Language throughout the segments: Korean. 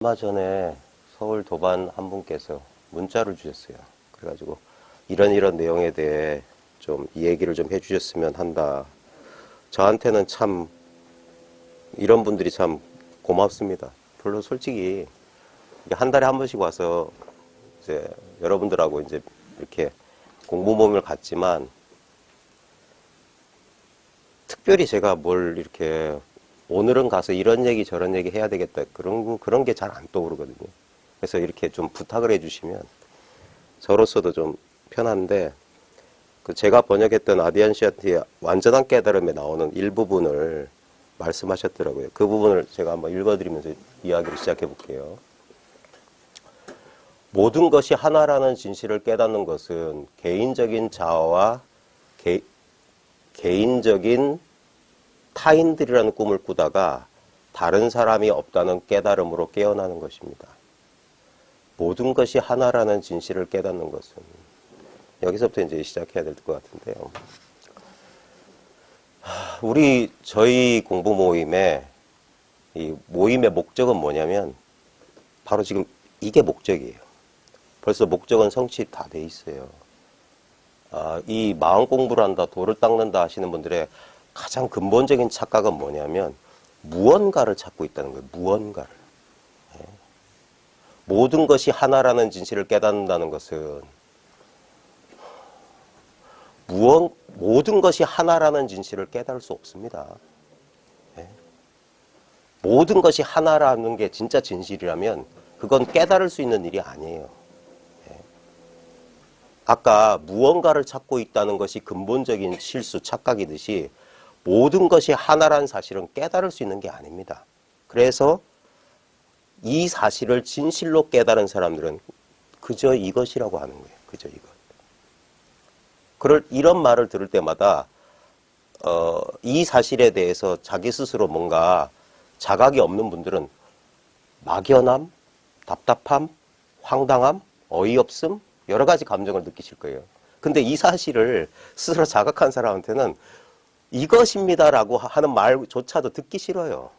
얼마 전에 서울 도반 한 분께서 문자를 주셨어요. 그래가지고 이런 내용에 대해 좀 얘기를 좀 해주셨으면 한다. 저한테는 참 이런 분들이 참 고맙습니다. 별로 솔직히 한 달에 한 번씩 와서 이제 여러분들하고 이제 이렇게 공부 모임을 갖지만 특별히 제가 뭘 이렇게 오늘은 가서 이런 얘기 저런 얘기 해야 되겠다 그런 게 잘 안 떠오르거든요. 그래서 이렇게 좀 부탁을 해주시면 저로서도 좀 편한데, 그 제가 번역했던 아디안시아티의 완전한 깨달음에 나오는 일부분을 말씀하셨더라고요. 그 부분을 제가 한번 읽어드리면서 이야기를 시작해 볼게요. 모든 것이 하나라는 진실을 깨닫는 것은 개인적인 자아와 개인적인 타인들이라는 꿈을 꾸다가 다른 사람이 없다는 깨달음으로 깨어나는 것입니다. 모든 것이 하나라는 진실을 깨닫는 것은, 여기서부터 이제 시작해야 될 것 같은데요. 저희 공부 모임의 이 모임의 목적은 뭐냐면 바로 지금 이게 목적이에요. 벌써 목적은 성취 다 돼 있어요. 이 마음 공부를 한다, 도를 닦는다 하시는 분들의 가장 근본적인 착각은 뭐냐면 무언가를 찾고 있다는 거예요. 무언가를. 모든 것이 하나라는 진실을 깨닫는다는 것은 모든 것이 하나라는 진실을 깨달을 수 없습니다. 모든 것이 하나라는 게 진짜 진실이라면 그건 깨달을 수 있는 일이 아니에요. 아까 무언가를 찾고 있다는 것이 근본적인 실수, 착각이듯이 모든 것이 하나라는 사실은 깨달을 수 있는 게 아닙니다. 그래서 이 사실을 진실로 깨달은 사람들은 그저 이것이라고 하는 거예요. 그저 이것. 이런 말을 들을 때마다 이 사실에 대해서 자기 스스로 뭔가 자각이 없는 분들은 막연함, 답답함, 황당함, 어이없음, 여러 가지 감정을 느끼실 거예요. 근데 이 사실을 스스로 자각한 사람한테는 이것입니다라고 하는 말조차도 듣기 싫어요.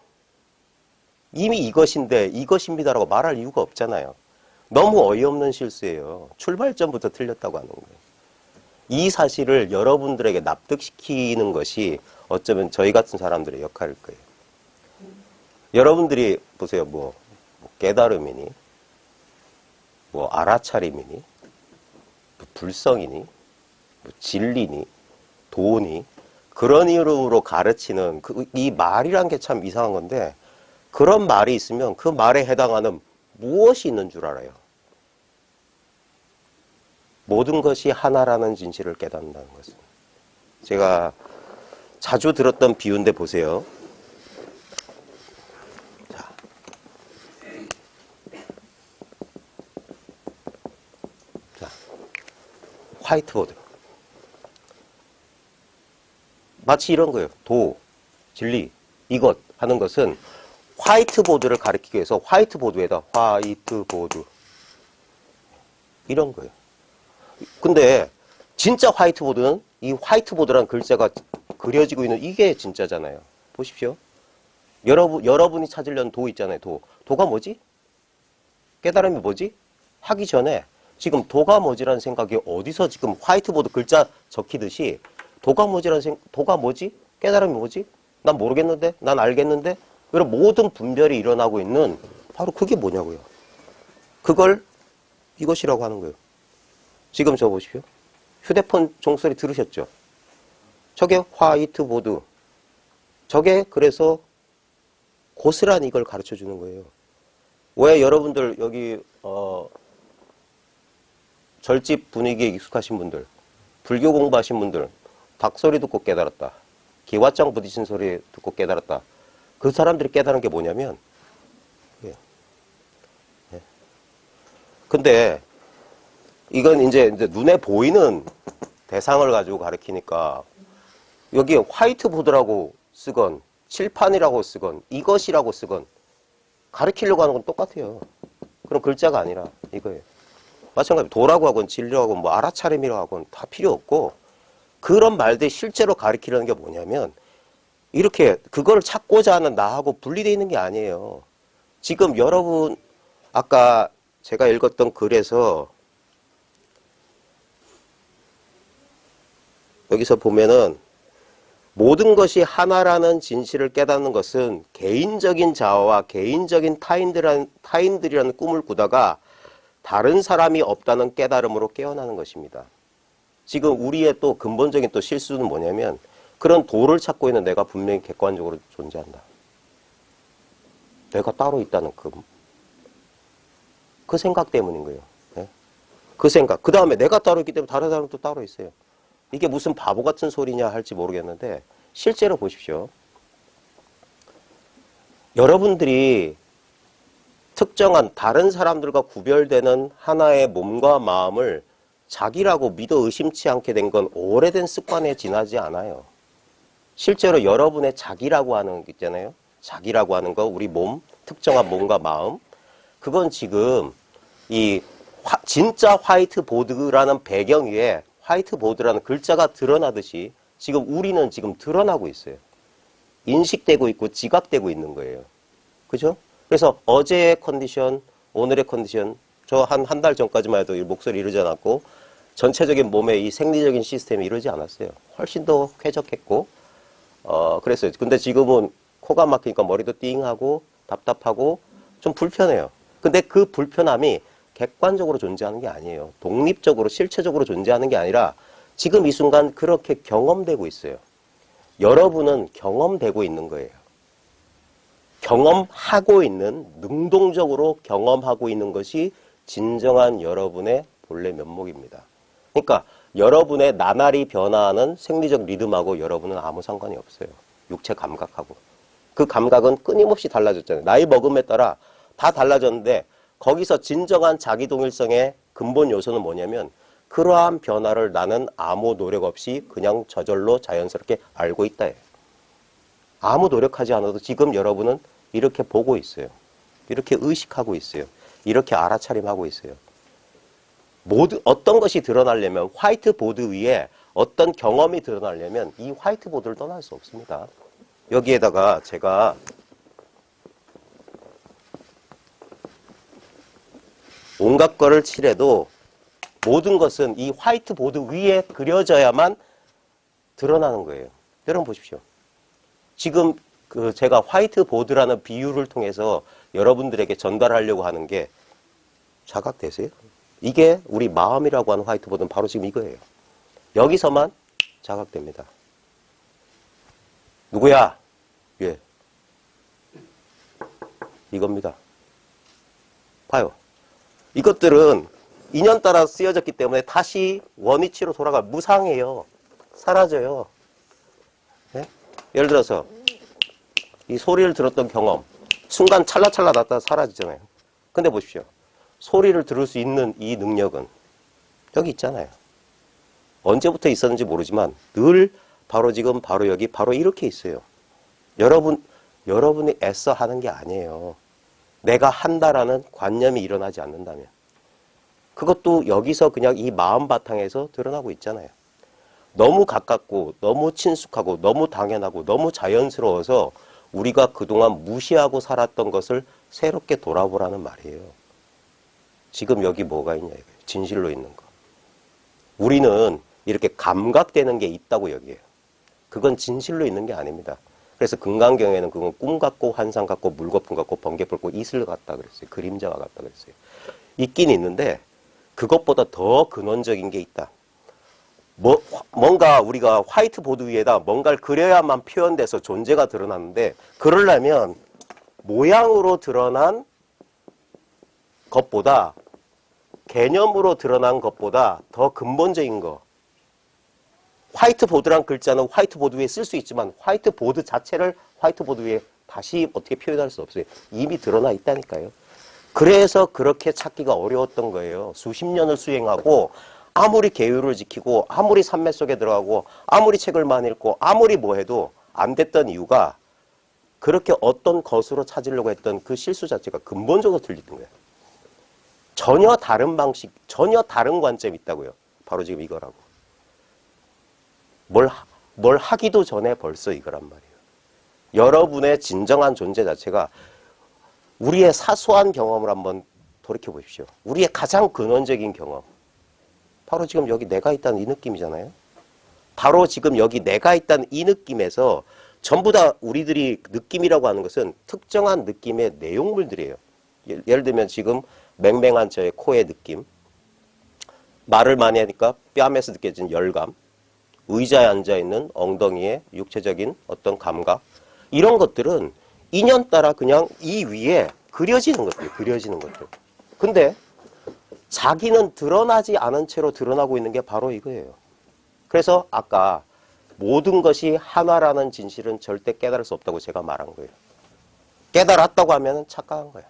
이미 이것인데 이것입니다라고 말할 이유가 없잖아요. 너무 어이없는 실수예요. 출발점부터 틀렸다고 하는 거예요. 이 사실을 여러분들에게 납득시키는 것이 어쩌면 저희 같은 사람들의 역할일 거예요. 여러분들이 보세요. 뭐 깨달음이니, 뭐 알아차림이니, 뭐 불성이니, 뭐 진리니, 도니, 그런 이름으로 가르치는 이 말이란 게 참 이상한 건데, 그런 말이 있으면 그 말에 해당하는 무엇이 있는 줄 알아요. 모든 것이 하나라는 진실을 깨닫는다는 것은. 제가 자주 들었던 비유인데 보세요. 자, 화이트보드. 마치 이런 거예요. 도, 진리, 이것 하는 것은 화이트보드를 가리키기 위해서 화이트보드에다 화이트보드 이런 거예요. 근데 진짜 화이트보드는 이 화이트보드라는 글자가 그려지고 있는 이게 진짜잖아요. 보십시오. 여러분이 찾으려는 도 있잖아요. 도가 뭐지? 깨달음이 뭐지? 하기 전에 지금 도가 뭐지라는 생각이 어디서 지금 화이트보드 글자 적히듯이 도가 뭐지? 깨달음이 뭐지? 난 모르겠는데? 난 알겠는데? 이런 모든 분별이 일어나고 있는 바로 그게 뭐냐고요. 그걸 이것이라고 하는 거예요. 지금 저 보십시오. 휴대폰 종소리 들으셨죠? 저게 화이트보드. 저게 그래서 고스란히 이걸 가르쳐 주는 거예요. 왜 여러분들 여기 절집 분위기에 익숙하신 분들, 불교 공부하신 분들, 닭소리 듣고 깨달았다. 기왓장 부딪힌 소리 듣고 깨달았다. 그 사람들이 깨달은 게 뭐냐면, 근데 이건 이제 눈에 보이는 대상을 가지고 가르치니까 여기에 화이트보드라고 쓰건 칠판이라고 쓰건 이것이라고 쓰건 가르치려고 하는 건 똑같아요. 그럼 글자가 아니라 이거예요. 마찬가지로 도라고 하건 진리라고 하건 뭐 알아차림이라고 하건 다 필요 없고, 그런 말들이 실제로 가르치려는 게 뭐냐면 이렇게 그걸 찾고자 하는 나하고 분리되어 있는 게 아니에요. 지금 여러분 아까 제가 읽었던 글에서 여기서 보면은 모든 것이 하나라는 진실을 깨닫는 것은 개인적인 자아와 개인적인 타인들이라는 꿈을 꾸다가 다른 사람이 없다는 깨달음으로 깨어나는 것입니다. 지금 우리의 또 근본적인 또 실수는 뭐냐면 그런 도를 찾고 있는 내가 분명히 객관적으로 존재한다. 내가 따로 있다는 그 생각 때문인 거예요. 네? 그 생각. 그 다음에 내가 따로 있기 때문에 다른 사람도 따로 있어요. 이게 무슨 바보 같은 소리냐 할지 모르겠는데 실제로 보십시오. 여러분들이 특정한 다른 사람들과 구별되는 하나의 몸과 마음을 자기라고 믿어 의심치 않게 된 건 오래된 습관에 지나지 않아요. 실제로 여러분의 자기라고 하는 게 있잖아요. 자기라고 하는 거, 우리 몸, 특정한 몸과 마음. 그건 지금 진짜 화이트보드라는 배경 위에 화이트보드라는 글자가 드러나듯이 지금 우리는 지금 드러나고 있어요. 인식되고 있고 지각되고 있는 거예요. 그죠? 그래서 어제의 컨디션, 오늘의 컨디션, 저 한 달 전까지만 해도 목소리 이러지 않았고 전체적인 몸의 이 생리적인 시스템이 이러지 않았어요. 훨씬 더 쾌적했고 그랬어요. 근데 지금은 코가 막히니까 머리도 띵하고 답답하고 좀 불편해요. 근데 그 불편함이 객관적으로 존재하는 게 아니에요. 독립적으로 실체적으로 존재하는 게 아니라 지금 이 순간 그렇게 경험되고 있어요. 여러분은 경험되고 있는 거예요. 경험하고 있는, 능동적으로 경험하고 있는 것이 진정한 여러분의 본래 면목입니다. 그러니까 여러분의 나날이 변화하는 생리적 리듬하고 여러분은 아무 상관이 없어요. 육체 감각하고. 그 감각은 끊임없이 달라졌잖아요. 나이 먹음에 따라 다 달라졌는데 거기서 진정한 자기동일성의 근본 요소는 뭐냐면 그러한 변화를 나는 아무 노력 없이 그냥 저절로 자연스럽게 알고 있다예요. 아무 노력하지 않아도 지금 여러분은 이렇게 보고 있어요. 이렇게 의식하고 있어요. 이렇게 알아차림하고 있어요. 어떤 것이 드러나려면 화이트보드 위에 어떤 경험이 드러나려면 이 화이트보드를 떠날 수 없습니다. 여기에다가 제가 온갖 거를 칠해도 모든 것은 이 화이트보드 위에 그려져야만 드러나는 거예요. 여러분 보십시오. 지금 제가 화이트보드라는 비유를 통해서 여러분들에게 전달하려고 하는 게 자각되세요? 이게 우리 마음이라고 하는 화이트보드는 바로 지금 이거예요. 여기서만 자각됩니다. 누구야? 예. 이겁니다. 봐요. 이것들은 인연 따라 쓰여졌기 때문에 다시 원위치로 돌아가 무상해요. 사라져요. 네? 예를 들어서 이 소리를 들었던 경험 순간 찰나찰나 났다가 사라지잖아요. 근데 보십시오. 소리를 들을 수 있는 이 능력은 여기 있잖아요. 언제부터 있었는지 모르지만 늘 바로 지금 바로 여기 바로 이렇게 있어요. 여러분이 애써 하는 게 아니에요. 내가 한다라는 관념이 일어나지 않는다면. 그것도 여기서 그냥 이 마음 바탕에서 드러나고 있잖아요. 너무 가깝고 너무 친숙하고 너무 당연하고 너무 자연스러워서 우리가 그동안 무시하고 살았던 것을 새롭게 돌아보라는 말이에요. 지금 여기 뭐가 있냐 이거예요. 진실로 있는 거. 우리는 이렇게 감각되는 게 있다고 여기에요. 그건 진실로 있는 게 아닙니다. 그래서 금강경에는 그건 꿈 같고 환상 같고 물거품 같고 번개불 같고 이슬 같다 그랬어요. 그림자와 같다 그랬어요. 있긴 있는데 그것보다 더 근원적인 게 있다. 뭔가 우리가 화이트보드 위에다 뭔가를 그려야만 표현돼서 존재가 드러나는데 그러려면 모양으로 드러난 것보다 개념으로 드러난 것보다 더 근본적인 거. 화이트보드란 글자는 화이트보드 위에 쓸 수 있지만 화이트보드 자체를 화이트보드 위에 다시 어떻게 표현할 수 없어요. 이미 드러나 있다니까요. 그래서 그렇게 찾기가 어려웠던 거예요. 수십 년을 수행하고 아무리 계율을 지키고 아무리 산매 속에 들어가고 아무리 책을 많이 읽고 아무리 뭐 해도 안 됐던 이유가 그렇게 어떤 것으로 찾으려고 했던 그 실수 자체가 근본적으로 틀리는 거예요. 전혀 다른 방식, 전혀 다른 관점이 있다고요. 바로 지금 이거라고. 뭘 하기도 전에 벌써 이거란 말이에요. 여러분의 진정한 존재 자체가 우리의 사소한 경험을 한번 돌이켜 보십시오. 우리의 가장 근원적인 경험. 바로 지금 여기 내가 있다는 이 느낌이잖아요. 바로 지금 여기 내가 있다는 이 느낌에서 전부 다 우리들이 느낌이라고 하는 것은 특정한 느낌의 내용물들이에요. 예를 들면 지금 맹맹한 저의 코의 느낌, 말을 많이 하니까 뺨에서 느껴지는 열감, 의자에 앉아있는 엉덩이의 육체적인 어떤 감각, 이런 것들은 인연따라 그냥 이 위에 그려지는 것들, 그려지는 것들. 근데 자기는 드러나지 않은 채로 드러나고 있는 게 바로 이거예요. 그래서 아까 모든 것이 하나라는 진실은 절대 깨달을 수 없다고 제가 말한 거예요. 깨달았다고 하면 착각한 거야.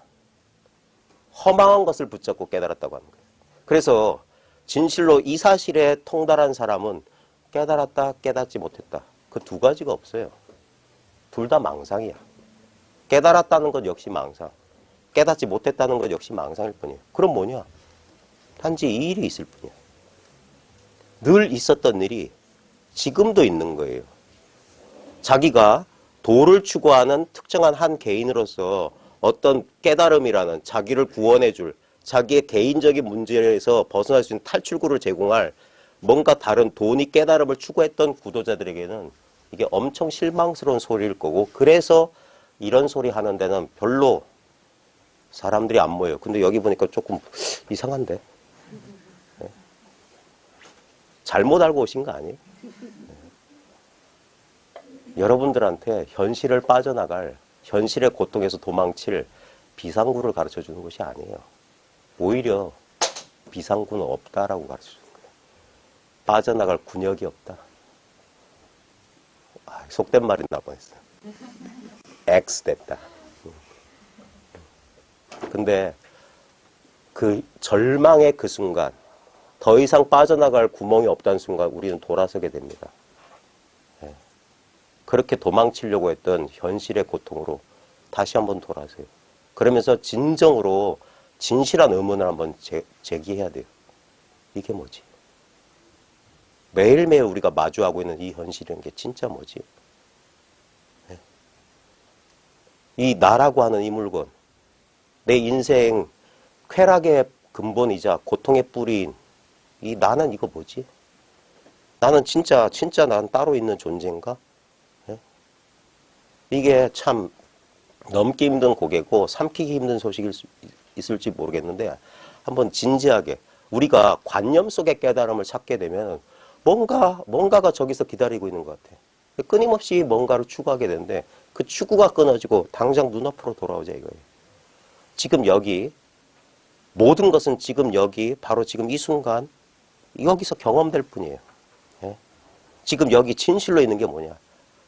허망한 것을 붙잡고 깨달았다고 하는 거예요. 그래서 진실로 이 사실에 통달한 사람은 깨달았다, 깨닫지 못했다. 그 두 가지가 없어요. 둘 다 망상이야. 깨달았다는 것 역시 망상. 깨닫지 못했다는 것 역시 망상일 뿐이에요. 그럼 뭐냐? 단지 이 일이 있을 뿐이야. 늘 있었던 일이 지금도 있는 거예요. 자기가 도를 추구하는 특정한 한 개인으로서 어떤 깨달음이라는 자기를 구원해줄 자기의 개인적인 문제에서 벗어날 수 있는 탈출구를 제공할 뭔가 다른 돈이 깨달음을 추구했던 구도자들에게는 이게 엄청 실망스러운 소리일 거고, 그래서 이런 소리 하는 데는 별로 사람들이 안 모여요. 근데 여기 보니까 조금 이상한데? 네. 잘못 알고 오신 거 아니에요? 네. 여러분들한테 현실을 빠져나갈, 현실의 고통에서 도망칠 비상구를 가르쳐 주는 것이 아니에요. 오히려 비상구는 없다라고 가르쳐 주는 거예요. 빠져나갈 군역이 없다. 아, 속된 말이 나버렸어요. X 됐다. 근데 그 절망의 그 순간, 더 이상 빠져나갈 구멍이 없다는 순간 우리는 돌아서게 됩니다. 네. 그렇게 도망치려고 했던 현실의 고통으로 다시 한번 돌아서요. 그러면서 진정으로 진실한 의문을 한번 제기해야 돼요. 이게 뭐지? 매일매일 우리가 마주하고 있는 이 현실이라는 게 진짜 뭐지? 네. 이 나라고 하는 이 물건, 내 인생 쾌락의 근본이자 고통의 뿌리인 이 나는 이거 뭐지? 나는 진짜 난 따로 있는 존재인가? 네? 이게 참 넘기 힘든 고개고 삼키기 힘든 소식일 수 있을지 모르겠는데, 한번 진지하게 우리가 관념 속의 깨달음을 찾게 되면 뭔가가 저기서 기다리고 있는 것 같아. 끊임없이 뭔가를 추구하게 되는데 그 추구가 끊어지고 당장 눈앞으로 돌아오자 이거예요. 지금 여기 모든 것은 지금 여기 바로 지금 이 순간 여기서 경험될 뿐이에요. 예? 지금 여기 진실로 있는 게 뭐냐?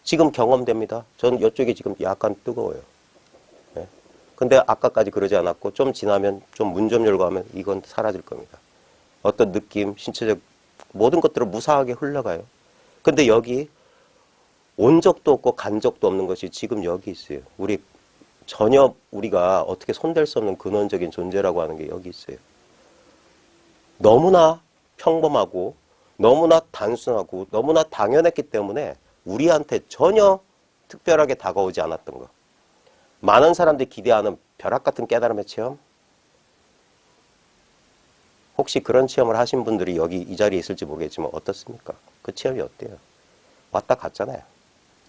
지금 경험됩니다. 저는 이쪽이 지금 약간 뜨거워요. 예? 근데 아까까지 그러지 않았고 좀 지나면 좀 문 좀 열고 하면 이건 사라질 겁니다. 어떤 느낌, 신체적 모든 것들은 무사하게 흘러가요. 근데 여기 온 적도 없고 간 적도 없는 것이 지금 여기 있어요. 전혀 우리가 어떻게 손댈 수 없는 근원적인 존재라고 하는 게 여기 있어요. 너무나 평범하고 너무나 단순하고 너무나 당연했기 때문에 우리한테 전혀 특별하게 다가오지 않았던 것. 많은 사람들이 기대하는 벼락 같은 깨달음의 체험? 혹시 그런 체험을 하신 분들이 여기 이 자리에 있을지 모르겠지만 어떻습니까? 그 체험이 어때요? 왔다 갔잖아요.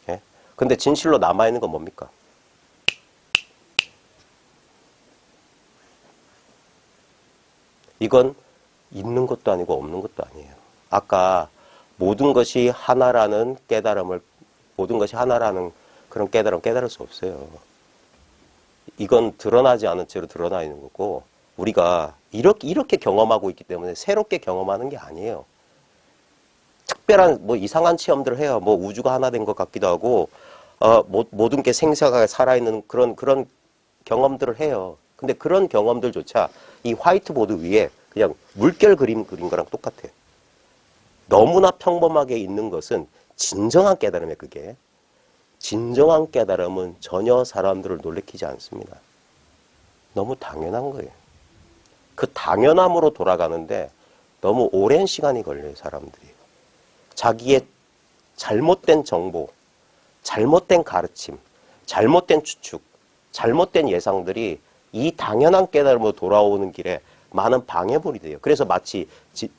예? 근데 진실로 남아있는 건 뭡니까? 이건 있는 것도 아니고 없는 것도 아니에요. 아까 모든 것이 하나라는 깨달음을, 모든 것이 하나라는 그런 깨달음 깨달을 수 없어요. 이건 드러나지 않은 채로 드러나 있는 거고, 우리가 이렇게 경험하고 있기 때문에 새롭게 경험하는 게 아니에요. 특별한 뭐 이상한 체험들을 해요. 뭐 우주가 하나 된 것 같기도 하고, 모든 게 생생하게 살아있는 그런 경험들을 해요. 근데 그런 경험들조차 이 화이트보드 위에 그냥 물결 그린 거랑 똑같아요. 너무나 평범하게 있는 것은 진정한 깨달음이에요, 그게. 진정한 깨달음은 전혀 사람들을 놀래키지 않습니다. 너무 당연한 거예요. 그 당연함으로 돌아가는데 너무 오랜 시간이 걸려요, 사람들이. 자기의 잘못된 정보, 잘못된 가르침, 잘못된 추측, 잘못된 예상들이 이 당연한 깨달음으로 돌아오는 길에 많은 방해물이 돼요. 그래서 마치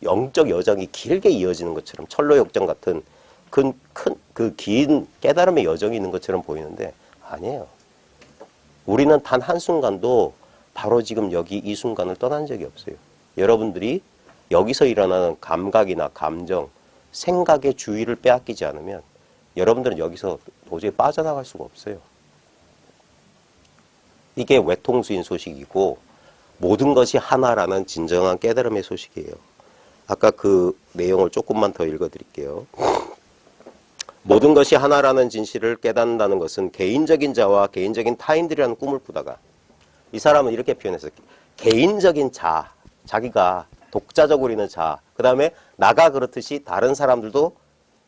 영적 여정이 길게 이어지는 것처럼 철로역정 같은 그 긴 깨달음의 여정이 있는 것처럼 보이는데 아니에요. 우리는 단 한순간도 바로 지금 여기 이 순간을 떠난 적이 없어요. 여러분들이 여기서 일어나는 감각이나 감정, 생각의 주의를 빼앗기지 않으면 여러분들은 여기서 도저히 빠져나갈 수가 없어요. 이게 외통수인 소식이고 모든 것이 하나라는 진정한 깨달음의 소식이에요. 아까 그 내용을 조금만 더 읽어드릴게요. 모든 것이 하나라는 진실을 깨닫는다는 것은 개인적인 자와 개인적인 타인들이라는 꿈을 꾸다가 이 사람은 이렇게 표현했어요. 개인적인 자, 자기가 독자적으로 있는 자, 그 다음에 나가 그렇듯이 다른 사람들도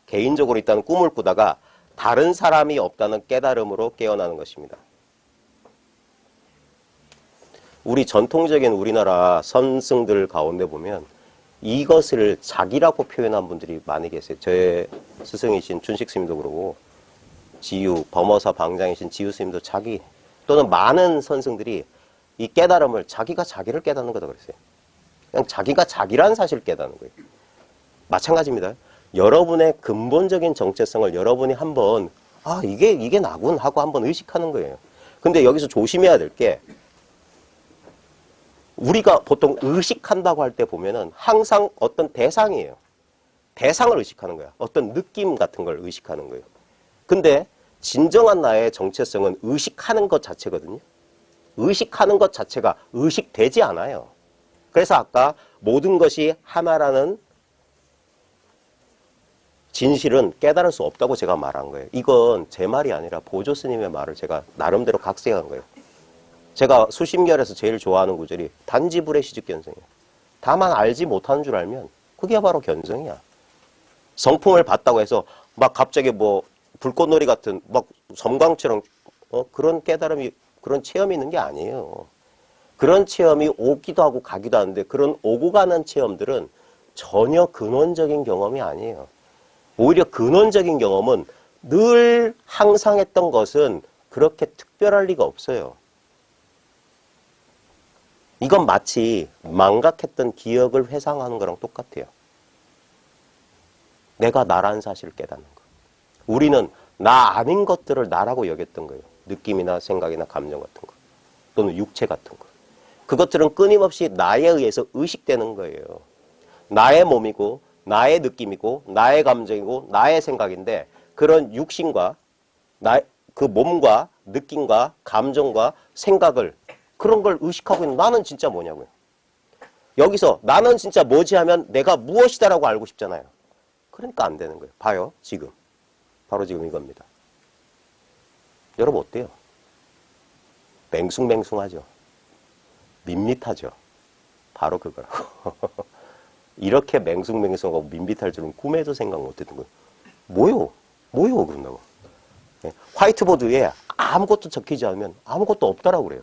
개인적으로 있다는 꿈을 꾸다가 다른 사람이 없다는 깨달음으로 깨어나는 것입니다. 우리 전통적인 우리나라 선승들 가운데 보면 이것을 자기라고 표현한 분들이 많이 계세요. 저의 스승이신 춘식 스님도 그러고 지유, 범어사 방장이신 지유 스님도 자기 또는 많은 선승들이 이 깨달음을 자기가 자기를 깨닫는 거다 그랬어요. 그냥 자기가 자기라는 사실을 깨닫는 거예요. 마찬가지입니다. 여러분의 근본적인 정체성을 여러분이 한번 이게 나군 하고 한번 의식하는 거예요. 근데 여기서 조심해야 될 게 우리가 보통 의식한다고 할 때 보면은 항상 어떤 대상이에요. 대상을 의식하는 거야. 어떤 느낌 같은 걸 의식하는 거예요. 근데 진정한 나의 정체성은 의식하는 것 자체거든요. 의식하는 것 자체가 의식되지 않아요. 그래서 아까 모든 것이 하나라는 진실은 깨달을 수 없다고 제가 말한 거예요. 이건 제 말이 아니라 보조 스님의 말을 제가 나름대로 각색한 거예요. 제가 수심결에서 제일 좋아하는 구절이 단지불의 시즉견성이에요. 다만 알지 못하는 줄 알면 그게 바로 견성이야. 성품을 봤다고 해서 막 갑자기 뭐 불꽃놀이 같은 막 섬광처럼 그런 깨달음이 그런 체험이 있는 게 아니에요. 그런 체험이 오기도 하고 가기도 하는데 그런 오고 가는 체험들은 전혀 근원적인 경험이 아니에요. 오히려 근원적인 경험은 늘 항상 했던 것은 그렇게 특별할 리가 없어요. 이건 마치 망각했던 기억을 회상하는 거랑 똑같아요. 내가 나라는 사실을 깨닫는 거. 우리는 나 아닌 것들을 나라고 여겼던 거예요. 느낌이나 생각이나 감정 같은 거. 또는 육체 같은 거. 그것들은 끊임없이 나에 의해서 의식되는 거예요. 나의 몸이고 나의 느낌이고 나의 감정이고 나의 생각인데 그런 육신과 그 몸과 느낌과 감정과 생각을 그런 걸 의식하고 있는 나는 진짜 뭐냐고요. 여기서 나는 진짜 뭐지 하면 내가 무엇이다라고 알고 싶잖아요. 그러니까 안 되는 거예요. 봐요. 지금. 바로 지금 이겁니다. 여러분 어때요? 맹숭맹숭하죠. 밋밋하죠. 바로 그거라고. 이렇게 맹숭맹숭하고 밋밋할 줄은 꿈에도 생각 못했던 거예요. 뭐요? 그런다고. 화이트보드에 아무것도 적히지 않으면 아무것도 없다라고 그래요.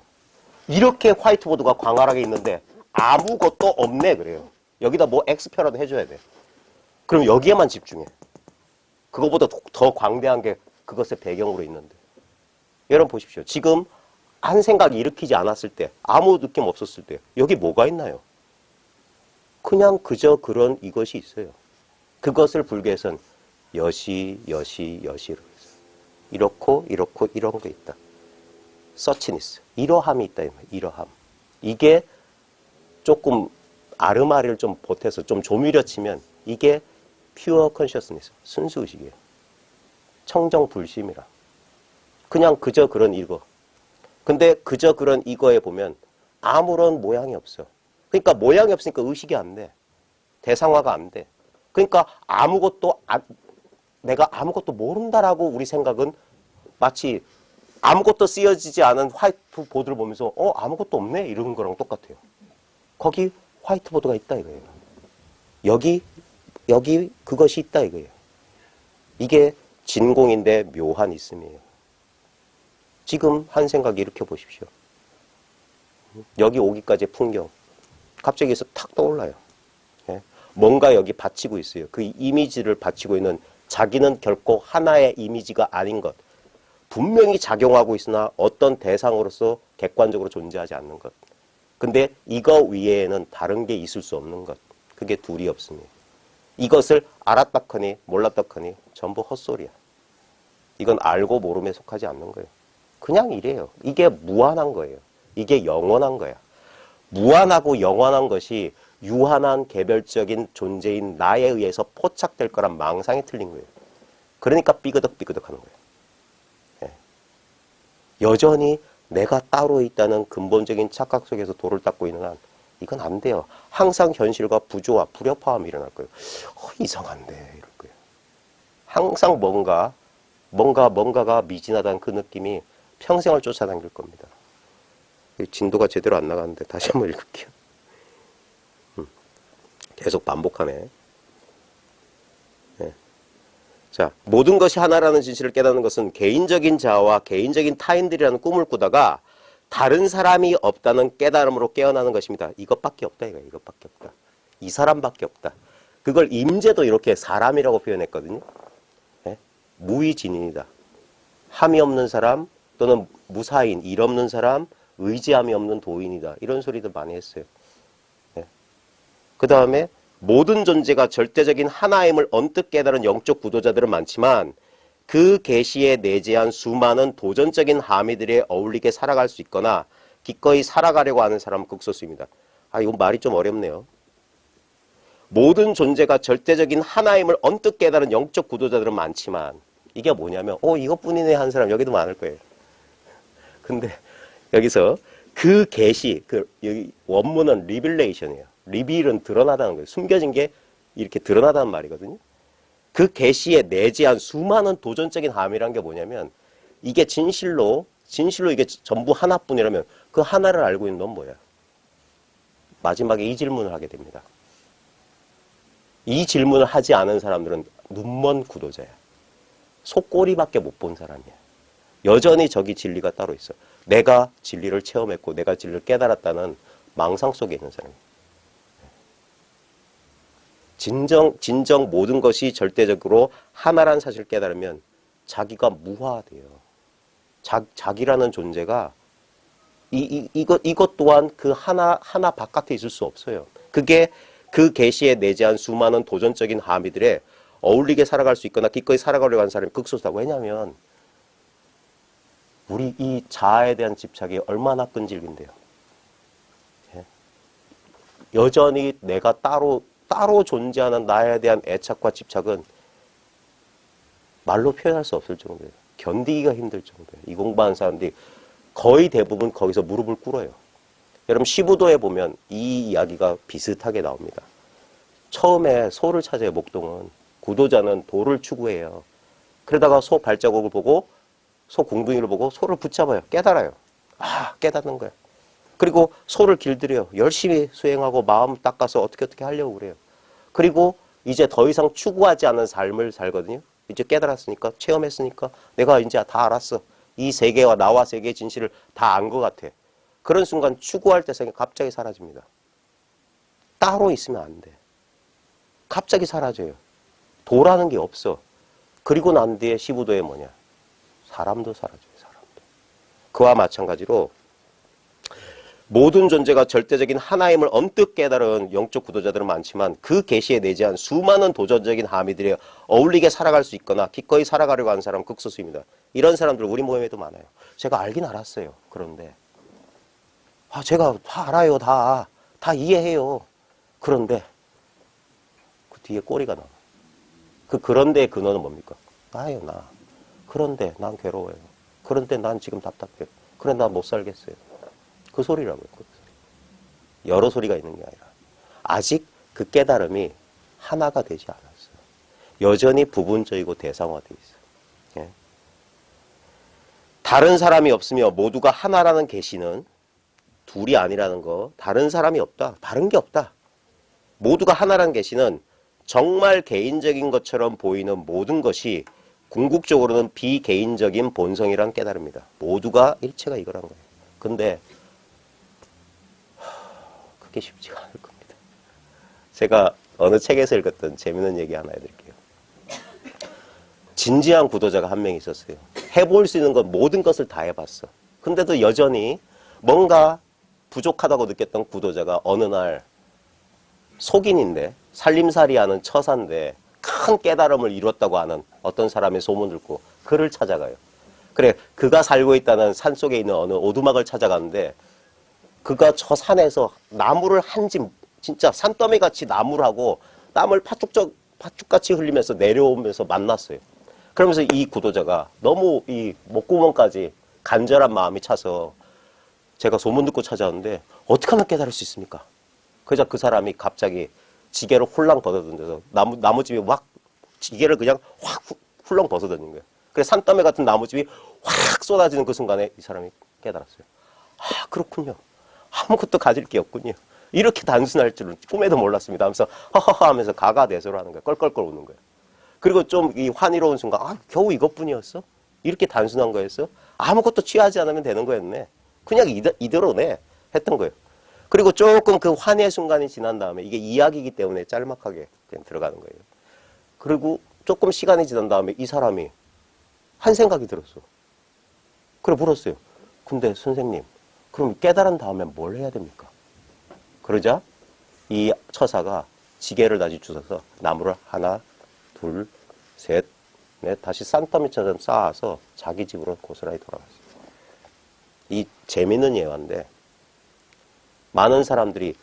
이렇게 화이트보드가 광활하게 있는데 아무것도 없네 그래요. 여기다 뭐 X표라도 해줘야 돼. 그럼 여기에만 집중해. 그거보다 더 광대한 게 그것의 배경으로 있는데. 여러분 보십시오. 지금 한 생각 일으키지 않았을 때 아무 느낌 없었을 때 여기 뭐가 있나요? 그냥 그저 그런 이것이 있어요. 그것을 불교에서는 여시로 했어요. 이렇고 이런 게 있다. 서치니스. 이러함이 있다. 이러함. 이게 조금 아르마리를 좀 보태서 좀 조미료 치면 이게 퓨어 컨셔스니스. 순수의식이에요. 청정불심이라. 그냥 그저 그런 이거. 근데 그저 그런 이거에 보면 아무런 모양이 없어. 그러니까 모양이 없으니까 의식이 안 돼. 대상화가 안 돼. 그러니까 내가 아무것도 모른다라고 우리 생각은 마치 아무것도 쓰여지지 않은 화이트보드를 보면서 아무것도 없네 이러는 거랑 똑같아요. 거기 화이트보드가 있다 이거예요. 여기 그것이 있다 이거예요. 이게 진공인데 묘한 있음이에요. 지금 한 생각 일으켜 보십시오. 여기 오기까지의 풍경. 갑자기 여기서 탁 떠올라요. 예? 뭔가 여기 받치고 있어요. 그 이미지를 받치고 있는 자기는 결코 하나의 이미지가 아닌 것. 분명히 작용하고 있으나 어떤 대상으로서 객관적으로 존재하지 않는 것. 근데 이거 위에는 다른 게 있을 수 없는 것. 그게 둘이 없습니다. 이것을 알았다커니 몰랐다커니 전부 헛소리야. 이건 알고 모름에 속하지 않는 거예요. 그냥 이래요. 이게 무한한 거예요. 이게 영원한 거야. 무한하고 영원한 것이 유한한 개별적인 존재인 나에 의해서 포착될 거란 망상이 틀린 거예요. 그러니까 삐그덕삐그덕 하는 거예요. 예. 여전히 내가 따로 있다는 근본적인 착각 속에서 돌을 닦고 있는 한 이건 안 돼요. 항상 현실과 부조화, 불협화음이 일어날 거예요. 이상한데 이럴 거예요. 항상 뭔가가 미진하다는 그 느낌이 평생을 쫓아다닐 겁니다. 진도가 제대로 안 나가는데 다시 한번 읽을게요. 계속 반복하네. 네. 자, 모든 것이 하나라는 진실을 깨닫는 것은 개인적인 자아와 개인적인 타인들이라는 꿈을 꾸다가 다른 사람이 없다는 깨달음으로 깨어나는 것입니다. 이것밖에 없다 이거야. 이것밖에 없다. 이 사람밖에 없다. 그걸 임재도 이렇게 사람이라고 표현했거든요. 네? 무의진인이다. 함이 없는 사람 또는 무사인, 일 없는 사람, 의지함이 없는 도인이다. 이런 소리도 많이 했어요. 네. 그 다음에 모든 존재가 절대적인 하나임을 언뜻 깨달은 영적 구도자들은 많지만 그 계시에 내재한 수많은 도전적인 함의들에 어울리게 살아갈 수 있거나 기꺼이 살아가려고 하는 사람은 극소수입니다. 이건 말이 좀 어렵네요. 모든 존재가 절대적인 하나임을 언뜻 깨달은 영적 구도자들은 많지만 이게 뭐냐면 이것뿐이네 한 사람 여기도 많을 거예요. 근데 여기서 그 계시, 여기 원문은 리빌레이션이에요. 리빌은 드러나다는 거예요. 숨겨진 게 이렇게 드러나다는 말이거든요. 그 계시에 내재한 수많은 도전적인 함이란 게 뭐냐면 이게 진실로 이게 전부 하나뿐이라면 그 하나를 알고 있는 넌 뭐야? 마지막에 이 질문을 하게 됩니다. 이 질문을 하지 않은 사람들은 눈먼 구도자야. 속꼬리밖에 못 본 사람이야. 여전히 저기 진리가 따로 있어. 내가 진리를 체험했고 내가 진리를 깨달았다는 망상 속에 있는 사람이야. 진정 모든 것이 절대적으로 하나라는 사실을 깨달으면 자기가 무화돼요. 자기라는 존재가 이것 또한 그 하나 바깥에 있을 수 없어요. 그게 그 계시에 내재한 수많은 도전적인 함의들에 어울리게 살아갈 수 있거나 기꺼이 살아가려고 하는 사람이 극소수다. 왜냐하면 우리 이 자아에 대한 집착이 얼마나 끈질긴데요. 예? 여전히 내가 따로 존재하는 나에 대한 애착과 집착은 말로 표현할 수 없을 정도예요. 견디기가 힘들 정도예요. 이 공부하는 사람들이 거의 대부분 거기서 무릎을 꿇어요. 여러분 시부도에 보면 이 이야기가 비슷하게 나옵니다. 처음에 소를 찾아요. 목동은. 구도자는 도를 추구해요. 그러다가 소 발자국을 보고 소 공둥이를 보고 소를 붙잡아요. 깨달아요. 깨닫는 거예요. 그리고 소를 길들여요. 열심히 수행하고 마음 닦아서 어떻게 하려고 그래요. 그리고 이제 더 이상 추구하지 않는 삶을 살거든요. 이제 깨달았으니까, 체험했으니까 내가 이제 다 알았어. 이 세계와 나와 세계의 진실을 다 안 것 같아. 그런 순간 추구할 때 생각이 갑자기 사라집니다. 따로 있으면 안 돼. 갑자기 사라져요. 도라는 게 없어. 그리고 난 뒤에 시부도에 뭐냐? 사람도 사라져요. 사람도. 그와 마찬가지로 모든 존재가 절대적인 하나임을 언뜻 깨달은 영적 구도자들은 많지만 그 계시에 내재한 수많은 도전적인 함의들에 어울리게 살아갈 수 있거나 기꺼이 살아가려고 하는 사람은 극소수입니다. 이런 사람들 우리 모임에도 많아요. 제가 알긴 알았어요. 그런데 제가 다 알아요. 다 이해해요. 그런데 그 뒤에 꼬리가 나와. 그런데 근원은 뭡니까? 나예요. 나. 그런데 난 괴로워요. 그런데 난 지금 답답해요. 그래 난 못 살겠어요. 그 소리라고요. 그 소리. 여러 소리가 있는 게 아니라 아직 그 깨달음이 하나가 되지 않았어요. 여전히 부분적이고 대상화되어 있어요. 예. 다른 사람이 없으며 모두가 하나라는 계시는 둘이 아니라는 거, 다른 사람이 없다. 다른 게 없다. 모두가 하나라는 계시는 정말 개인적인 것처럼 보이는 모든 것이 궁극적으로는 비개인적인 본성이란 깨달음입니다. 모두가 일체가 이거란 거예요. 근데 그게 쉽지가 않을 겁니다. 제가 어느 책에서 읽었던 재미있는 얘기 하나 해드릴게요. 진지한 구도자가 한 명 있었어요. 해볼 수 있는 건 모든 것을 다 해봤어. 근데도 여전히 뭔가 부족하다고 느꼈던 구도자가 어느 날 속인인데 살림살이하는 처사인데 큰 깨달음을 이뤘다고 하는 어떤 사람의 소문 듣고 그를 찾아가요. 그래, 그가 살고 있다는 산속에 있는 어느 오두막을 찾아가는데 그가 저 산에서 나무를 한 짐, 진짜 산더미같이 나무를 하고 땀을 파죽같이 흘리면서 내려오면서 만났어요. 그러면서 이 구도자가 너무 이 목구멍까지 간절한 마음이 차서 제가 소문 듣고 찾아왔는데 어떻게 하면 깨달을 수 있습니까? 그러자 그 사람이 갑자기 지게를 홀랑 벗어던져서 나무집이 확 지게를 그냥 확 훌렁 벗어던진 거예요. 그래서 산더미 같은 나무집이 확 쏟아지는 그 순간에 이 사람이 깨달았어요. 아, 그렇군요. 아무것도 가질 게 없군요. 이렇게 단순할 줄은 꿈에도 몰랐습니다 하면서 허허허 하면서 가가대소를 하는 거예요. 껄껄껄 우는 거예요. 그리고 좀 이 환희로운 순간, 아, 겨우 이것뿐이었어? 이렇게 단순한 거였어? 아무것도 취하지 않으면 되는 거였네. 그냥 이대로네. 했던 거예요. 그리고 조금 그 환희의 순간이 지난 다음에 이게 이야기이기 때문에 짤막하게 그냥 들어가는 거예요. 그리고 조금 시간이 지난 다음에 이 사람이 한 생각이 들었어. 그래 물었어요. 근데 선생님, 그럼 깨달은 다음에 뭘 해야 됩니까? 그러자 이 처사가 지게를 다시 주워서 나무를 하나, 둘, 셋, 넷 다시 산더미처럼 쌓아서 자기 집으로 고스란히 돌아갔어요. 이 재밌는 예화인데 많은 사람들이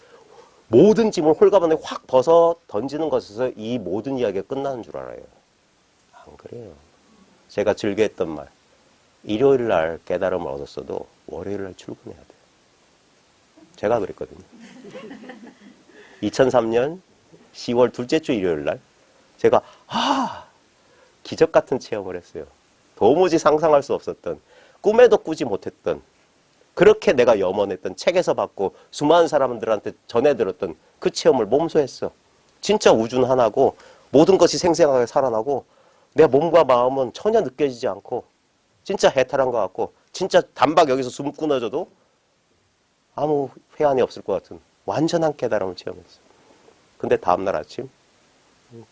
모든 짐을 홀가분하게 확 벗어 던지는 것에서 이 모든 이야기가 끝나는 줄 알아요. 안 그래요. 제가 즐겨했던 말. 일요일 날 깨달음을 얻었어도 월요일 날 출근해야 돼요. 제가 그랬거든요. 2003년 10월 둘째 주 일요일 날 제가 기적 같은 체험을 했어요. 도무지 상상할 수 없었던, 꿈에도 꾸지 못했던, 그렇게 내가 염원했던, 책에서 받고 수많은 사람들한테 전해 들었던 그 체험을 몸소 했어. 진짜 우주는 하나고 모든 것이 생생하게 살아나고 내 몸과 마음은 전혀 느껴지지 않고 진짜 해탈한 것 같고 진짜 단박 여기서 숨 끊어져도 아무 회한이 없을 것 같은 완전한 깨달음을 체험했어. 근데 다음날 아침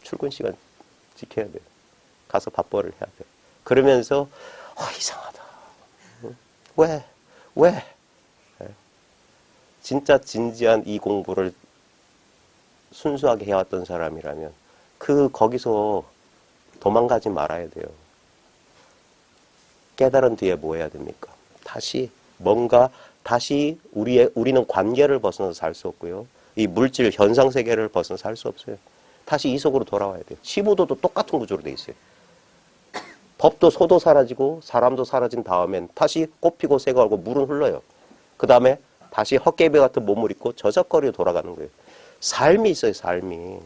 출근 시간 지켜야 돼. 가서 밥벌이를 해야 돼. 그러면서 이상하다. 왜? 진짜 진지한 이 공부를 순수하게 해왔던 사람이라면 거기서 도망가지 말아야 돼요. 깨달은 뒤에 뭐 해야 됩니까? 다시 우리는 관계를 벗어나서 살 수 없고요. 이 물질 현상 세계를 벗어나서 살 수 없어요. 다시 이 속으로 돌아와야 돼요. 15도도 똑같은 구조로 돼 있어요. 법도 소도 사라지고 사람도 사라진 다음엔 다시 꽃피고 새가 얼고 물은 흘러요. 그 다음에 다시 헛개비 같은 몸을 입고 저적거리로 돌아가는 거예요. 삶이 있어요, 삶이.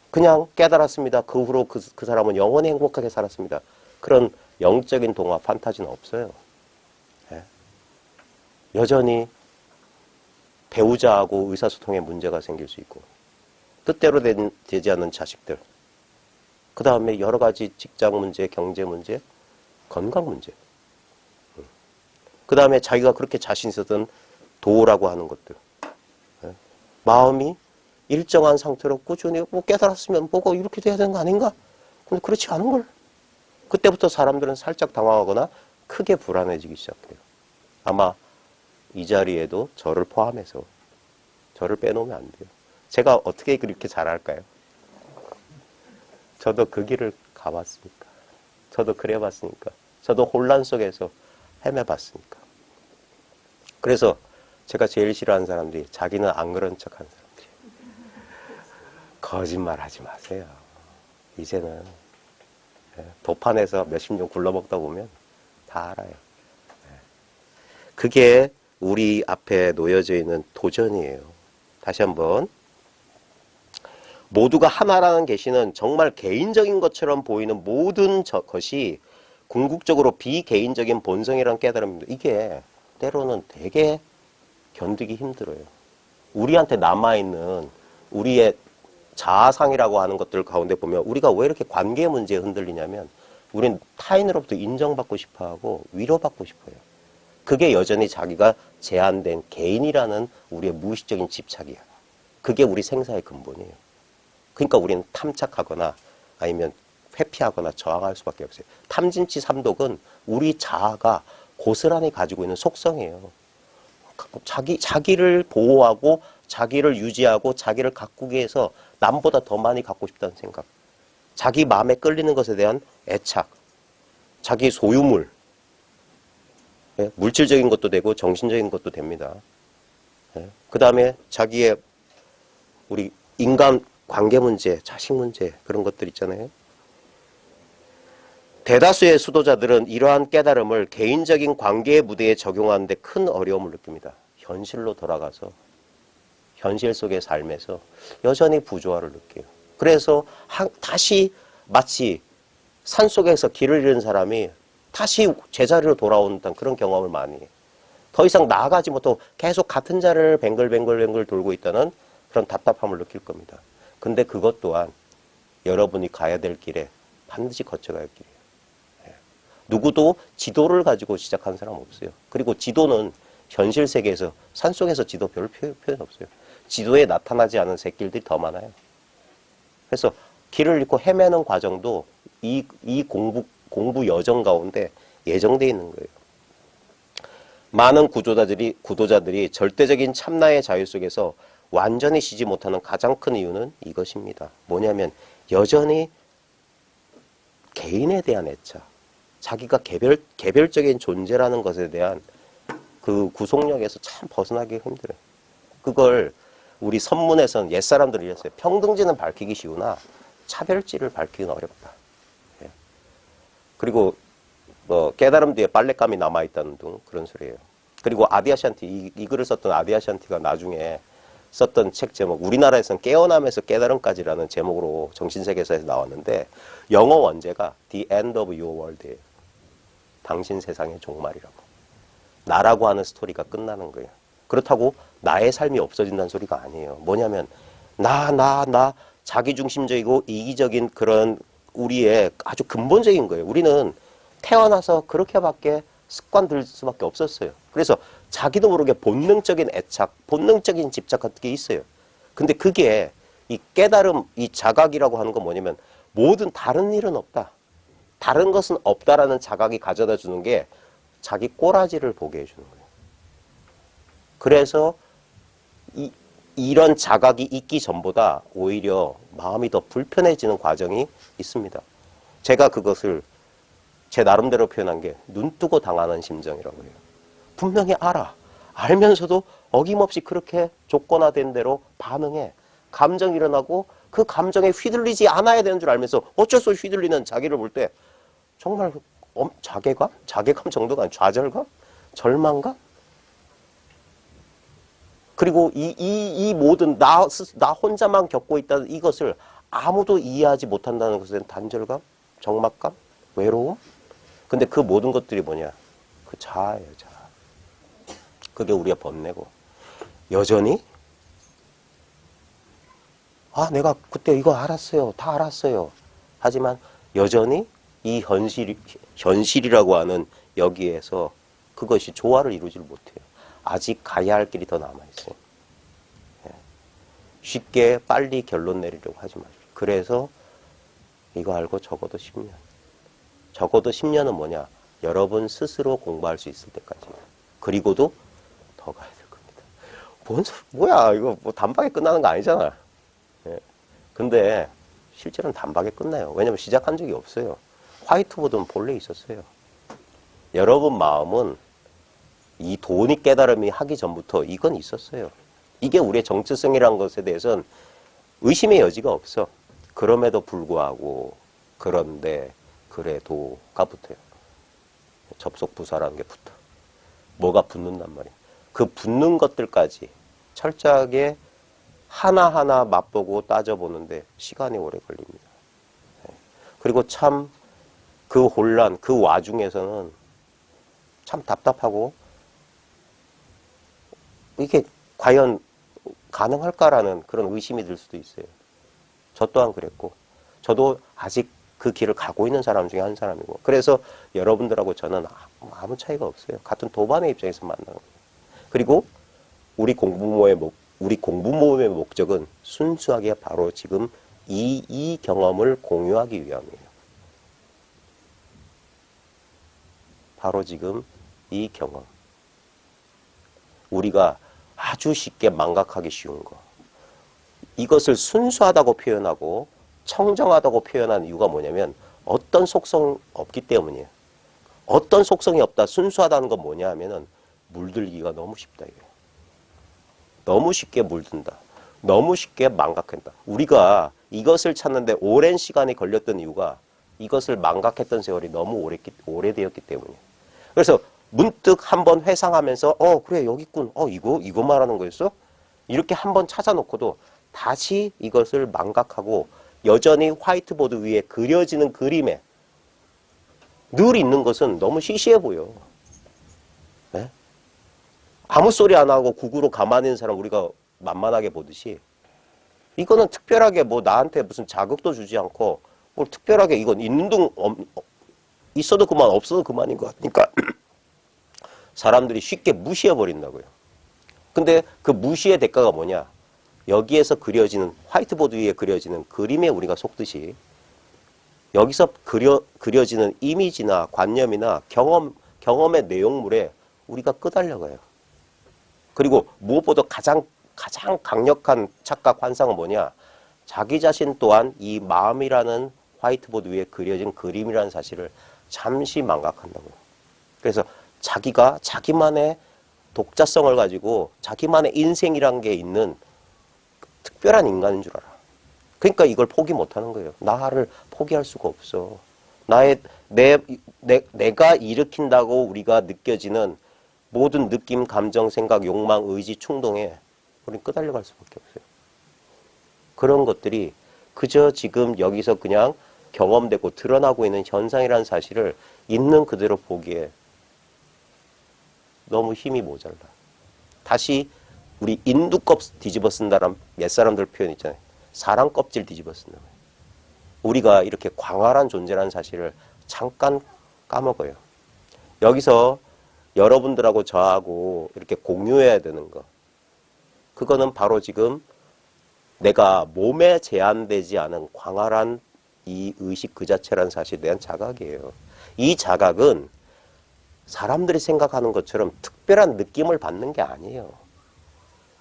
그냥 깨달았습니다. 그 후로 그 사람은 영원히 행복하게 살았습니다. 그런 영적인 동화, 판타지는 없어요. 여전히 배우자하고 의사소통에 문제가 생길 수 있고 뜻대로 되지 않는 자식들, 그 다음에 여러 가지 직장 문제, 경제 문제, 건강 문제, 그 다음에 자기가 그렇게 자신 있었던 도라고 하는 것들, 마음이 일정한 상태로 꾸준히 깨달았으면 뭐가 이렇게 돼야 되는 거 아닌가? 근데 그렇지 않은 걸. 그때부터 사람들은 살짝 당황하거나 크게 불안해지기 시작해요. 아마 이 자리에도 저를 포함해서 저를 빼놓으면 안 돼요. 제가 어떻게 그렇게 잘할까요? 저도 그 길을 가봤으니까. 저도 그래봤으니까. 저도 혼란 속에서 헤매봤으니까. 그래서 제가 제일 싫어하는 사람들이 자기는 안 그런 척하는 사람들이에요. 거짓말 하지 마세요. 이제는 도판에서 몇십 년 굴러먹다 보면 다 알아요. 그게 우리 앞에 놓여져 있는 도전이에요. 다시 한번. 모두가 하나라는 계시는 정말 개인적인 것처럼 보이는 모든 것이 궁극적으로 비개인적인 본성이라는 깨달음입니다. 이게 때로는 되게 견디기 힘들어요. 우리한테 남아있는 우리의 자아상이라고 하는 것들 가운데 보면 우리가 왜 이렇게 관계 문제에 흔들리냐면 우린 타인으로부터 인정받고 싶어하고 위로받고 싶어요. 그게 여전히 자기가 제한된 개인이라는 우리의 무의식적인 집착이야. 그게 우리 생사의 근본이에요. 그러니까 우리는 탐착하거나 아니면 회피하거나 저항할 수밖에 없어요. 탐진치 삼독은 우리 자아가 고스란히 가지고 있는 속성이에요. 자기를 보호하고 자기를 유지하고 자기를 가꾸기 위해서 남보다 더 많이 갖고 싶다는 생각. 자기 마음에 끌리는 것에 대한 애착. 자기 소유물. 예? 물질적인 것도 되고 정신적인 것도 됩니다. 예? 그 다음에 자기의 우리 인간 관계 문제, 자식 문제 그런 것들 있잖아요. 대다수의 수도자들은 이러한 깨달음을 개인적인 관계의 무대에 적용하는데 큰 어려움을 느낍니다. 현실로 돌아가서 현실 속의 삶에서 여전히 부조화를 느껴요. 그래서 다시 마치 산속에서 길을 잃은 사람이 다시 제자리로 돌아오는 그런 경험을 많이 해요. 더 이상 나아가지 못하고 계속 같은 자리를 뱅글뱅글 돌고 있다는 그런 답답함을 느낄 겁니다. 근데 그것 또한 여러분이 가야 될 길에 반드시 거쳐가야 할 길이에요. 누구도 지도를 가지고 시작한 사람 없어요. 그리고 지도는 현실 세계에서 산속에서 지도 별 표현 없어요. 지도에 나타나지 않은 새길들이 더 많아요. 그래서 길을 잃고 헤매는 과정도 이 공부 여정 가운데 예정되어 있는 거예요. 많은 구도자들이 절대적인 참나의 자유 속에서 완전히 쉬지 못하는 가장 큰 이유는 이것입니다. 뭐냐면 여전히 개인에 대한 애착, 자기가 개별적인 존재라는 것에 대한 그 구속력에서 참 벗어나기 힘들어요. 그걸 우리 선문에서는 옛사람들이 이랬어요. 평등지는 밝히기 쉬우나 차별지를 밝히기는 어렵다. 예. 그리고 깨달음 뒤에 빨랫감이 남아있다는 등 그런 소리예요. 그리고 아디아샨티, 이 글을 썼던 아디아샨티가 나중에 썼던 책 제목, 우리나라에서는 깨어남에서 깨달음까지라는 제목으로 정신세계사에서 나왔는데 영어 원제가 The End of Your World예요. 당신 세상의 종말이라고. 나라고 하는 스토리가 끝나는 거예요. 그렇다고 나의 삶이 없어진다는 소리가 아니에요. 뭐냐면 나 자기중심적이고 이기적인 그런 우리의 아주 근본적인 거예요. 우리는 태어나서 그렇게밖에 습관 들 수밖에 없었어요. 그래서 자기도 모르게 본능적인 애착, 본능적인 집착 같은 게 있어요. 근데 그게 이 깨달음, 이 자각이라고 하는 건 뭐냐면 모든 다른 일은 없다. 다른 것은 없다라는 자각이 가져다 주는 게 자기 꼬라지를 보게 해주는 거예요. 그래서 이런 자각이 있기 전보다 오히려 마음이 더 불편해지는 과정이 있습니다. 제가 그것을 제 나름대로 표현한 게 눈 뜨고 당하는 심정이라고 해요. 분명히 알면서도 어김없이 그렇게 조건화된 대로 반응해. 감정이 일어나고 그 감정에 휘둘리지 않아야 되는 줄 알면서 어쩔 수 없이 휘둘리는 자기를 볼 때 정말 자괴감? 자괴감 정도가 아니라 좌절감? 절망감? 그리고 이 모든 나 혼자만 겪고 있다는 이것을 아무도 이해하지 못한다는 것에 대한 단절감? 적막감? 외로움? 근데 그 모든 것들이 뭐냐? 그 자아예요, 자아. 그게 우리가 번뇌고. 여전히 내가 그때 이거 알았어요. 다 알았어요. 하지만 여전히 이 현실이라고 하는 여기에서 그것이 조화를 이루지를 못해요. 아직 가야 할 길이 더 남아있어요. 쉽게 빨리 결론 내리려고 하지 마세요. 그래서 이거 알고 적어도 10년. 적어도 10년은 뭐냐? 여러분 스스로 공부할 수 있을 때까지. 그리고도 더 가야 될 겁니다. 뭐야, 이거 뭐 단박에 끝나는 거 아니잖아. 예. 근데 실제로는 단박에 끝나요. 왜냐면 시작한 적이 없어요. 화이트보드는 본래 있었어요. 여러분 마음은 이 도니 깨달음이 하기 전부터 이건 있었어요. 이게 우리의 정체성이라는 것에 대해서는 의심의 여지가 없어. 그럼에도 불구하고 그런데 그래도가 붙어요. 접속 부사라는 게 붙어. 뭐가 붙는단 말이에요. 그 붙는 것들까지 철저하게 하나하나 맛보고 따져보는데 시간이 오래 걸립니다. 그리고 참 그 혼란, 그 와중에서는 참 답답하고 이게 과연 가능할까라는 그런 의심이 들 수도 있어요. 저 또한 그랬고 저도 아직 그 길을 가고 있는 사람 중에 한 사람이고 그래서 여러분들하고 저는 아무 차이가 없어요. 같은 도반의 입장에서 만나는 거예요. 그리고 우리 공부 모임의 목적은 순수하게 바로 지금 이 경험을 공유하기 위함이에요. 바로 지금 이 경험. 우리가 아주 쉽게 망각하기 쉬운 거. 이것을 순수하다고 표현하고 청정하다고 표현한 이유가 뭐냐면 어떤 속성 없기 때문이에요. 어떤 속성이 없다. 순수하다는 건 뭐냐 하면은 물들기가 너무 쉽다 이거예요. 너무 쉽게 물든다. 너무 쉽게 망각한다. 우리가 이것을 찾는데 오랜 시간이 걸렸던 이유가 이것을 망각했던 세월이 너무 오래되었기 때문이에요. 그래서 문득 한번 회상하면서 그래 여기 있군. 이거 말하는 거였어? 이렇게 한번 찾아놓고도 다시 이것을 망각하고 여전히 화이트보드 위에 그려지는 그림에 늘 있는 것은 너무 시시해 보여. 네? 아무 소리 안 하고 국으로 가만히 있는 사람 우리가 만만하게 보듯이 이거는 특별하게 뭐 나한테 무슨 자극도 주지 않고 뭘 특별하게 이건 있는 둥 있어도 그만 없어도 그만인 것 같으니까 사람들이 쉽게 무시해 버린다고요. 근데 그 무시의 대가가 뭐냐? 여기에서 그려지는 화이트보드 위에 그려지는 그림에 우리가 속듯이 여기서 그려지는 이미지나 관념이나 경험의 내용물에 우리가 끄달려가요. 그리고 무엇보다 가장 강력한 착각 환상은 뭐냐? 자기 자신 또한 이 마음이라는 화이트보드 위에 그려진 그림이라는 사실을 잠시 망각한다고요. 그래서 자기가 자기만의 독자성을 가지고 자기만의 인생이란 게 있는 특별한 인간인 줄 알아. 그러니까 이걸 포기 못하는 거예요. 나를 포기할 수가 없어. 내가 일으킨다고 우리가 느껴지는 모든 느낌, 감정, 생각, 욕망, 의지, 충동에 우리는 끄달려갈 수밖에 없어요. 그런 것들이 그저 지금 여기서 그냥 경험되고 드러나고 있는 현상이라는 사실을 있는 그대로 보기에 너무 힘이 모자라. 다시 우리 인두껍 뒤집어 쓴다란 옛사람들 표현 있잖아요. 사람 껍질 뒤집어 쓴다. 우리가 이렇게 광활한 존재라는 사실을 잠깐 까먹어요. 여기서 여러분들하고 저하고 이렇게 공유해야 되는 거. 그거는 바로 지금 내가 몸에 제한되지 않은 광활한 이 의식 그 자체라는 사실에 대한 자각이에요. 이 자각은 사람들이 생각하는 것처럼 특별한 느낌을 받는 게 아니에요.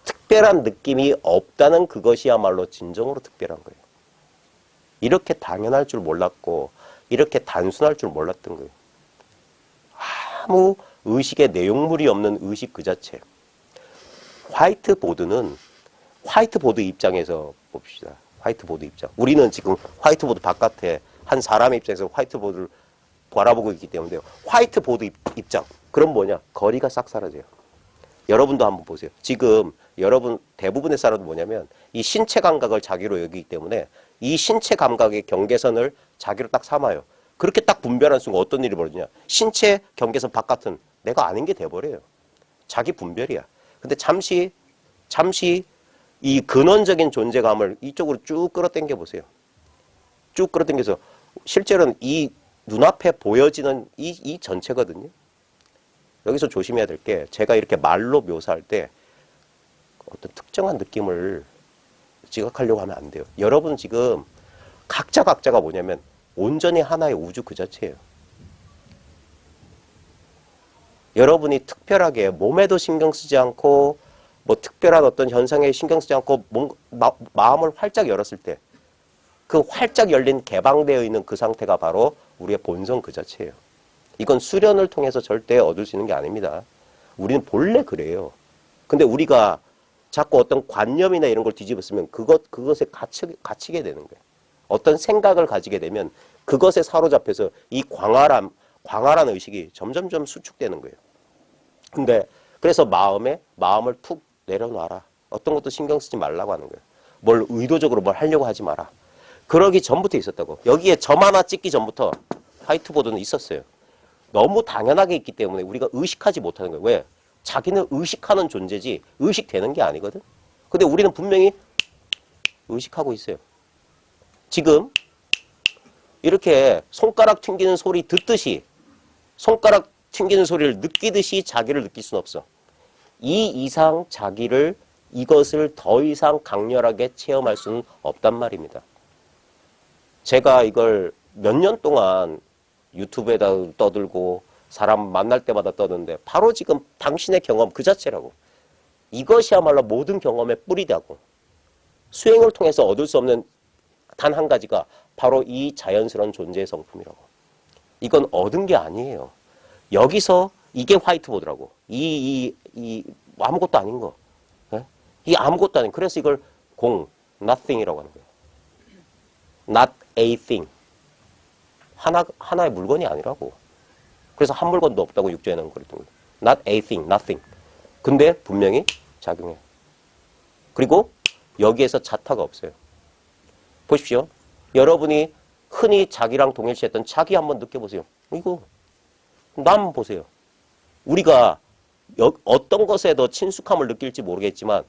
특별한 느낌이 없다는 그것이야말로 진정으로 특별한 거예요. 이렇게 당연할 줄 몰랐고 이렇게 단순할 줄 몰랐던 거예요. 아무 의식의 내용물이 없는 의식 그 자체. 화이트보드는 화이트보드 입장에서 봅시다. 화이트보드 입장. 우리는 지금 화이트보드 바깥에 한 사람의 입장에서 화이트보드를 바라보고 있기 때문에 화이트보드 입장. 그럼 뭐냐? 거리가 싹 사라져요. 여러분도 한번 보세요. 지금 여러분 대부분의 사람은 뭐냐면 이 신체 감각을 자기로 여기기 때문에 이 신체 감각의 경계선을 자기로 딱 삼아요. 그렇게 딱 분별한 순간 어떤 일이 벌어지냐? 신체 경계선 바깥은 내가 아닌 게 돼버려요. 자기 분별이야. 근데 잠시 이 근원적인 존재감을 이쪽으로 쭉 끌어당겨 보세요. 쭉 끌어당겨서 실제로는 이 눈앞에 보여지는 이 전체거든요. 여기서 조심해야 될 게 제가 이렇게 말로 묘사할 때 어떤 특정한 느낌을 지각하려고 하면 안 돼요. 여러분 지금 각자가 뭐냐면 온전히 하나의 우주 그 자체예요. 여러분이 특별하게 몸에도 신경 쓰지 않고 뭐 특별한 어떤 현상에 신경 쓰지 않고 마음을 활짝 열었을 때 그 활짝 열린 개방되어 있는 그 상태가 바로 우리의 본성 그 자체예요. 이건 수련을 통해서 절대 얻을 수 있는 게 아닙니다. 우리는 본래 그래요. 근데 우리가 자꾸 어떤 관념이나 이런 걸 뒤집었으면 그것에 갇히게 되는 거예요. 어떤 생각을 가지게 되면 그것에 사로잡혀서 이 광활한 의식이 점점점 수축되는 거예요. 근데 그래서 마음을 툭 내려놔라. 어떤 것도 신경 쓰지 말라고 하는 거예요. 뭘 의도적으로 뭘 하려고 하지 마라. 그러기 전부터 있었다고. 여기에 점 하나 찍기 전부터 화이트보드는 있었어요. 너무 당연하게 있기 때문에 우리가 의식하지 못하는 거예요. 왜? 자기는 의식하는 존재지 의식되는 게 아니거든. 근데 우리는 분명히 의식하고 있어요. 지금 이렇게 손가락 튕기는 소리 듣듯이 손가락 튕기는 소리를 느끼듯이 자기를 느낄 수는 없어. 이 이상 자기를 이것을 더 이상 강렬하게 체험할 수는 없단 말입니다. 제가 이걸 몇 년 동안 유튜브에다 떠들고 사람 만날 때마다 떠드는데 바로 지금 당신의 경험 그 자체라고. 이것이야말로 모든 경험의 뿌리다고. 수행을 통해서 얻을 수 없는 단 한 가지가 바로 이 자연스러운 존재의 성품이라고. 이건 얻은 게 아니에요. 여기서 이게 화이트보드라고. 아무것도 아닌 거. 예? 이 아무것도 아닌. 그래서 이걸 nothing이라고 하는 거예요. Not a thing. 하나의 물건이 아니라고. 그래서 한 물건도 없다고 육조에는 그랬던 거예요. Not a thing, nothing. 근데 분명히 작용해요. 그리고 여기에서 자타가 없어요. 보십시오. 여러분이 흔히 자기랑 동일시했던 자기 한번 느껴보세요. 이거 남 보세요. 우리가 어떤 것에 더 친숙함을 느낄지 모르겠지만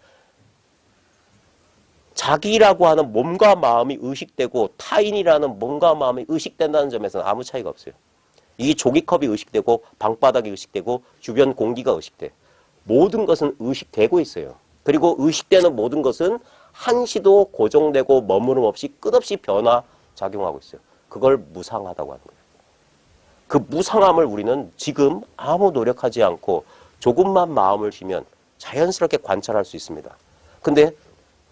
자기라고 하는 몸과 마음이 의식되고 타인이라는 몸과 마음이 의식된다는 점에서는 아무 차이가 없어요. 이 종이컵이 의식되고 방바닥이 의식되고 주변 공기가 의식돼. 모든 것은 의식되고 있어요. 그리고 의식되는 모든 것은 한시도 고정되고 머무름 없이 끝없이 변화작용하고 있어요. 그걸 무상하다고 하는 거예요. 그 무상함을 우리는 지금 아무 노력하지 않고 조금만 마음을 쉬면 자연스럽게 관찰할 수 있습니다. 근데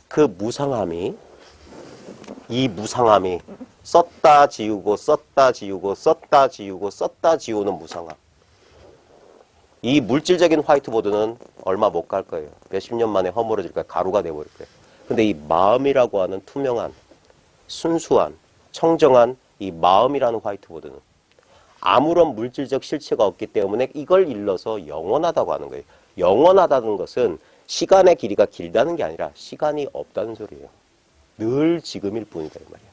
그 무상함이, 이 무상함이 썼다 지우고 썼다 지우고 썼다 지우고 썼다 지우는 무상함. 이 물질적인 화이트보드는 얼마 못 갈 거예요. 몇십 년 만에 허물어질 거예요. 가루가 되어버릴 거예요. 근데 이 마음이라고 하는 투명한, 순수한, 청정한 이 마음이라는 화이트보드는 아무런 물질적 실체가 없기 때문에 이걸 일러서 영원하다고 하는 거예요. 영원하다는 것은 시간의 길이가 길다는 게 아니라 시간이 없다는 소리예요. 늘 지금일 뿐이다 이 말이에요.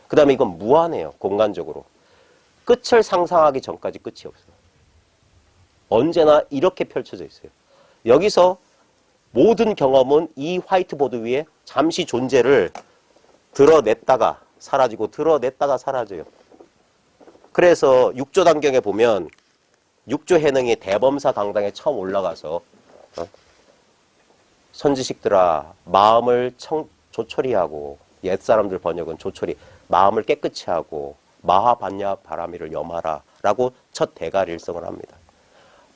그 다음에 이건 무한해요. 공간적으로. 끝을 상상하기 전까지 끝이 없어요. 언제나 이렇게 펼쳐져 있어요. 여기서 모든 경험은 이 화이트보드 위에 잠시 존재를 드러냈다가 사라지고 드러냈다가 사라져요. 그래서 육조 단경에 보면 육조 해능이 대범사 강당에 처음 올라가서 선지식들아 마음을 조처리하고, 옛사람들 번역은 조처리, 마음을 깨끗이 하고 마하반야 바라미를 염하라 라고 첫 대가를 일성을 합니다.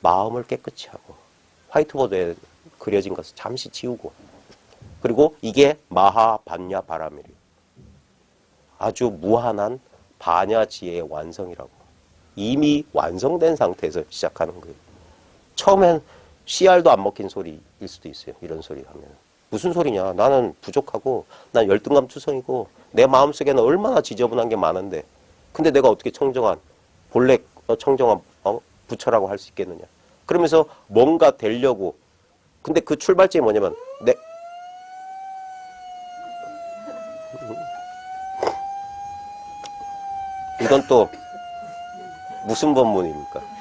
마음을 깨끗이 하고 화이트보드에 그려진 것을 잠시 지우고, 그리고 이게 마하반야 바라미리, 아주 무한한 반야지혜의 완성이라고. 이미 완성된 상태에서 시작하는 거예요. 처음엔 씨알도 안 먹힌 소리일 수도 있어요. 이런 소리 하면. 무슨 소리냐. 나는 부족하고 난 열등감 투성이고 내 마음속에는 얼마나 지저분한 게 많은데 근데 내가 어떻게 청정한 본래 청정한 부처라고 할 수 있겠느냐. 그러면서 뭔가 되려고. 근데 그 출발점이 뭐냐면 이건 또 무슨 법문입니까?